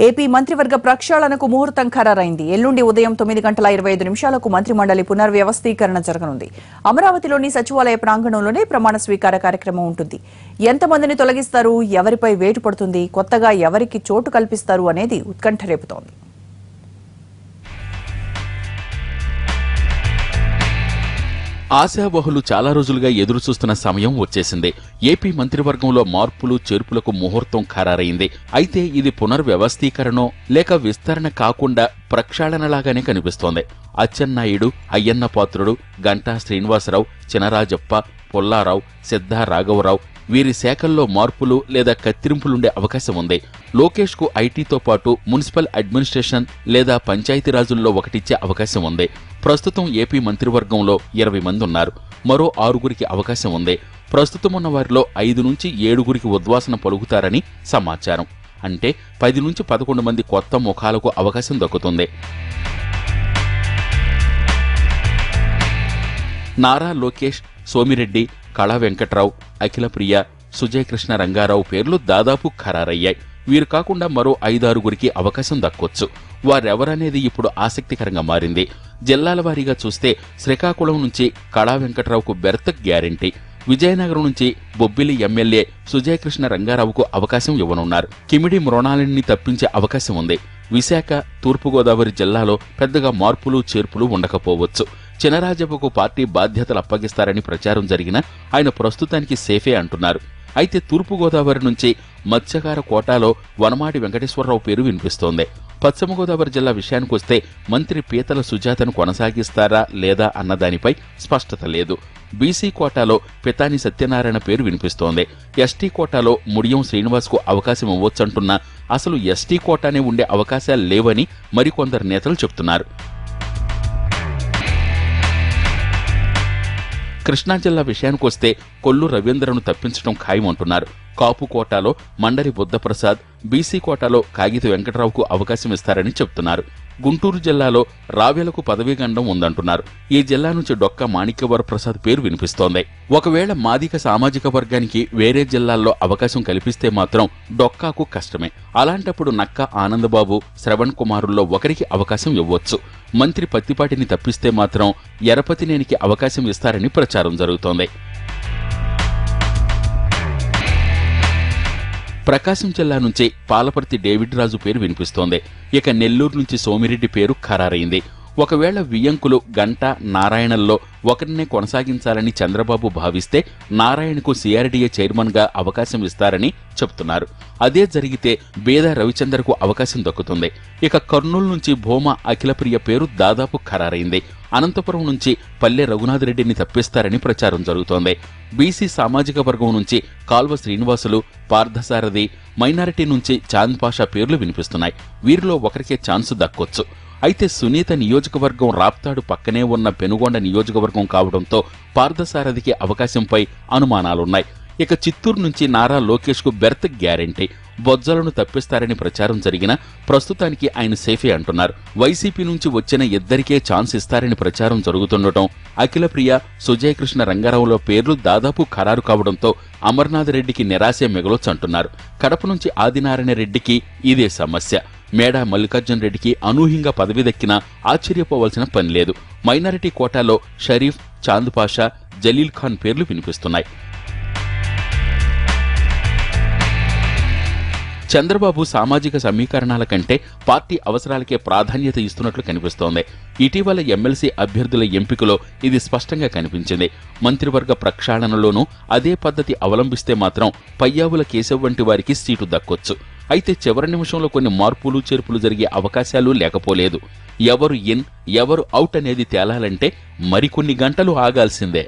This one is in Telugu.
ఏపీ మంత్రివర్గ ప్రక్షాళనకు ముహూర్తం ఖరారైంది. ఎల్లుండి ఉదయం 9:25 మంత్రిమండలి పునర్వ్యవస్థీకరణ జరగనుంది. అమరావతిలోని సచివాలయ ప్రాంగణంలోనే ప్రమాణ స్వీకార కార్యక్రమం ఉంటుంది. ఎంతమందిని తొలగిస్తారు, ఎవరిపై వేటు పడుతుంది, కొత్తగా ఎవరికి చోటు కల్పిస్తారు అనేది ఉత్కంఠ రేపుతోంది. ఆశావహులు చాలా రోజులుగా ఎదురుచూస్తున్న సమయం వచ్చేసింది. ఏపీ మంత్రివర్గంలో మార్పులు చేర్పులకు ముహూర్తం ఖరారైంది. అయితే ఇది పునర్వ్యవస్థీకరణో లేక విస్తరణ కాకుండా ప్రక్షాళనలాగానే కనిపిస్తోంది. అచ్చెన్నాయుడు, అయ్యన్నపాత్రుడు, గంటా శ్రీనివాసరావు, చినరాజప్ప, పుల్లారావు, సిద్ధా రాఘవరావు వీరి శాఖల్లో మార్పులు లేదా కత్తిరింపులుండే అవకాశం ఉంది. లోకేష్ కు ఐటీతో పాటు మున్సిపల్ అడ్మినిస్ట్రేషన్ లేదా పంచాయతీరాజుల్లో ఒకటిచ్చే అవకాశం ఉంది. ప్రస్తుతం ఏపీ మంత్రివర్గంలో 20 మంది ఉన్నారు. మరో 6గురికి అవకాశం ఉంది. ప్రస్తుతం ఉన్న వారిలో 5 నుంచి 7గురికి ఉద్వాసన పలుకుతారని సమాచారం. అంటే 10 నుంచి 11 మంది కొత్త ముఖాలకు అవకాశం దక్కుతుంది. నారా లోకేష్, సోమిరెడ్డి, కళా వెంకట్రావు, అఖిలప్రియ, సుజయకృష్ణ రంగారావు పేర్లు దాదాపు ఖరారయ్యాయి. వీరు కాకుండా మరో 5-6గురికి అవకాశం దక్కొచ్చు. వారెవరనేది ఇప్పుడు ఆసక్తికరంగా మారింది. జిల్లాల వారీగా చూస్తే శ్రీకాకుళం నుంచి కళా వెంకట్రావుకు బెర్త్ గ్యారెంటీ, విజయనగరం నుంచి బొబ్బిలి ఎమ్మెల్యే సుజయకృష్ణ రంగారావుకు అవకాశం ఇవ్వనున్నారు. కిమిడి మృణాలిని తప్పించే అవకాశం ఉంది. విశాఖ, తూర్పుగోదావరి జిల్లాలో పెద్దగా మార్పులు చేర్పులు ఉండకపోవచ్చు. చినరాజప్పకు పార్టీ బాధ్యతలు అప్పగిస్తారని ప్రచారం జరిగినా ఆయన ప్రస్తుతానికి సేఫే అంటున్నారు. అయితే తూర్పుగోదావరి నుంచి మత్స్యకార కోటాలో వనమాడి వెంకటేశ్వరరావు పేరు వినిపిస్తోంది. పశ్చిమ గోదావరి జిల్లా విషయానికొస్తే మంత్రి పీతల సుజాతను కొనసాగిస్తారా లేదా అన్నదానిపై స్పష్టత లేదు. బీసీ కోటాలో పితాని సత్యనారాయణ పేరు వినిపిస్తోంది. ఎస్టీ కోటాలో ముడియం శ్రీనివాస్కు అవకాశం ఇవ్వొచ్చంటున్నా అసలు ఎస్టీ కోటానే ఉండే అవకాశాలు లేవని మరికొందరు నేతలు చెబుతున్నారు. కృష్ణా జిల్లా విషయానికొస్తే కొల్లు రవీంద్రను తప్పించడం ఖాయమంటున్నారు. కాపు కోటాలో మండరి బుద్ధప్రసాద్, బీసీ కోటాలో కాగిత వెంకటరావుకు అవకాశం ఇస్తారని చెబుతున్నారు. గుంటూరు జిల్లాలో రావేలకు పదవీగండం ఉందంటున్నారు. ఈ జిల్లా నుంచి డొక్క మాణిక్యవర ప్రసాద్ పేరు వినిపిస్తోంది. ఒకవేళ మాదిక సామాజిక వర్గానికి వేరే జిల్లాల్లో అవకాశం కల్పిస్తే మాత్రం డొక్కాకు కష్టమే. అలాంటప్పుడు నక్కా ఆనందబాబు, శ్రవణ్ కుమారుల్లో ఒకరికి అవకాశం ఇవ్వొచ్చు. మంత్రి పత్తిపాటిని తప్పిస్తే మాత్రం ఎరపతినేనికి అవకాశం ఇస్తారని ప్రచారం జరుగుతోంది. ప్రకాశం జిల్లా నుంచి పాలపర్తి డేవిడ్ రాజు పేరు వినిపిస్తోంది. ఇక నెల్లూరు నుంచి సోమిరెడ్డి పేరు ఖరారైంది. ఒకవేళ వియ్యంకులు, గంటా, నారాయణల్లో ఒకరినే కొనసాగించాలని చంద్రబాబు భావిస్తే నారాయణకు సిఆర్డీఏ చైర్మన్ గా అవకాశం ఇస్తారని చెబుతున్నారు. అదే జరిగితే బేదా రవిచంద్రకు అవకాశం దక్కుతుంది. ఇక కర్నూలు నుంచి భూమా అఖిలప్రియ పేరు దాదాపు ఖరారైంది. అనంతపురం నుంచి పల్లె రఘునాథరెడ్డిని తప్పిస్తారని ప్రచారం జరుగుతోంది. బీసీ సామాజిక వర్గం నుంచి కాల్వ శ్రీనివాసులు, పార్థసారథి, మైనారిటీ నుంచి చాంద్ పాషా పేర్లు వినిపిస్తున్నాయి. వీరిలో ఒకరికే ఛాన్సు దక్కొచ్చు. అయితే సునీత నియోజకవర్గం రాప్తాడు పక్కనే ఉన్న పెనుగొండ నియోజకవర్గం కావడంతో పార్థసారథికి అవకాశంపై అనుమానాలున్నాయి. ఇక చిత్తూరు నుంచి నారా లోకేష్ కు బెర్త్ గ్యారెంటీ, బొజ్జలను తప్పిస్తారని ప్రచారం జరిగినా ప్రస్తుతానికి ఆయన సేఫే అంటున్నారు. వైసీపీ నుంచి వచ్చిన ఇద్దరికే ఛాన్స్ ఇస్తారని ప్రచారం జరుగుతుండటం, అఖిలప్రియ, సుజయకృష్ణ రంగారావుల పేర్లు దాదాపు ఖరారు కావడంతో అమర్నాథ్ రెడ్డికి నిరాశే మిగలొచ్చంటున్నారు. కడప నుంచి ఆదినారాయణ రెడ్డికి ఇదే సమస్య. మేడా మల్లికార్జున రెడ్డికి అనూహ్యంగా పదవి దక్కినా ఆశ్చర్యపోవాల్సిన పని లేదు. మైనారిటీ కోటాలో షరీఫ్, చాంద్ పాషా, జలీల్ ఖాన్ పేర్లు వినిపిస్తున్నాయి. చంద్రబాబు సామాజిక సమీకరణాల కంటే పార్టీ అవసరాలకే ప్రాధాన్యత ఇస్తున్నట్లు కనిపిస్తోంది. ఇటీవల ఎమ్మెల్సీ అభ్యర్థుల ఎంపికలో ఇది స్పష్టంగా కనిపించింది. మంత్రివర్గ ప్రక్షాళనలోనూ అదే పద్ధతి అవలంబిస్తే మాత్రం పయ్యావుల కేశవ్ వంటి వారికి సీటు దక్కొచ్చు. అయితే చివరి నిమిషంలో కొన్ని మార్పులు చేర్పులు జరిగే అవకాశాలు లేకపోలేదు. ఎవరు ఇన్, ఎవరు అవుట్ అనేది తేలాలంటే మరికొన్ని గంటలు ఆగాల్సిందే.